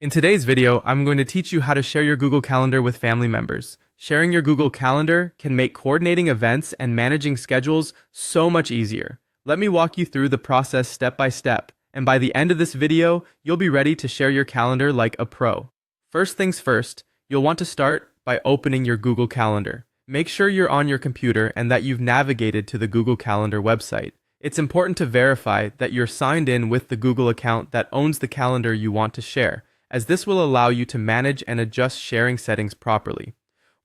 In today's video, I'm going to teach you how to share your Google Calendar with family members. Sharing your Google Calendar can make coordinating events and managing schedules so much easier. Let me walk you through the process step by step, and by the end of this video, you'll be ready to share your calendar like a pro. First things first, you'll want to start by opening your Google Calendar. Make sure you're on your computer and that you've navigated to the Google Calendar website. It's important to verify that you're signed in with the Google account that owns the calendar you want to share, as this will allow you to manage and adjust sharing settings properly.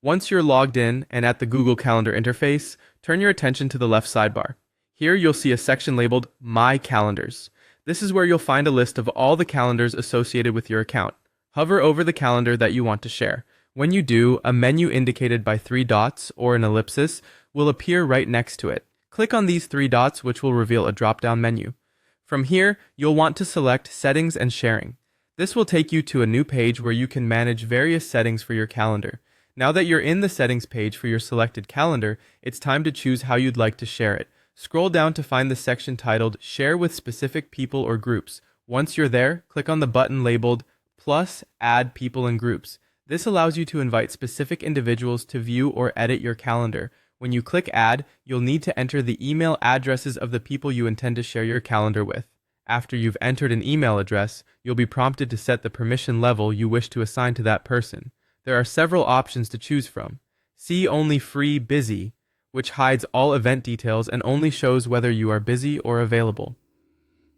Once you're logged in and at the Google Calendar interface, turn your attention to the left sidebar. Here you'll see a section labeled My Calendars. This is where you'll find a list of all the calendars associated with your account. Hover over the calendar that you want to share. When you do, a menu indicated by 3 dots or an ellipsis will appear right next to it. Click on these 3 dots, which will reveal a drop-down menu. From here, you'll want to select Settings and Sharing. This will take you to a new page where you can manage various settings for your calendar. Now that you're in the settings page for your selected calendar, it's time to choose how you'd like to share it. Scroll down to find the section titled Share with Specific People or Groups. Once you're there, click on the button labeled Plus Add People and Groups. This allows you to invite specific individuals to view or edit your calendar. When you click Add, you'll need to enter the email addresses of the people you intend to share your calendar with. After you've entered an email address, you'll be prompted to set the permission level you wish to assign to that person. There are several options to choose from. See Only Free Busy, which hides all event details and only shows whether you are busy or available.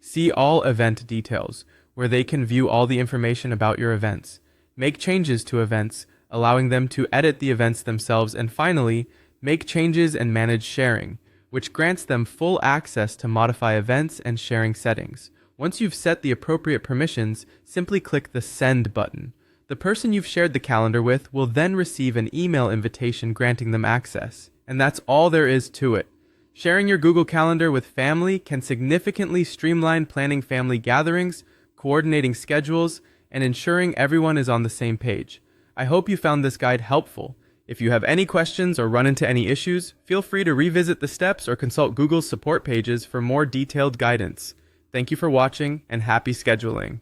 See All Event Details, where they can view all the information about your events. Make changes to events, allowing them to edit the events themselves, and finally, Make Changes and Manage Sharing, which grants them full access to modify events and sharing settings. Once you've set the appropriate permissions, simply click the Send button. The person you've shared the calendar with will then receive an email invitation granting them access. And that's all there is to it. Sharing your Google Calendar with family can significantly streamline planning family gatherings, coordinating schedules, and ensuring everyone is on the same page. I hope you found this guide helpful. If you have any questions or run into any issues, feel free to revisit the steps or consult Google's support pages for more detailed guidance. Thank you for watching and happy scheduling.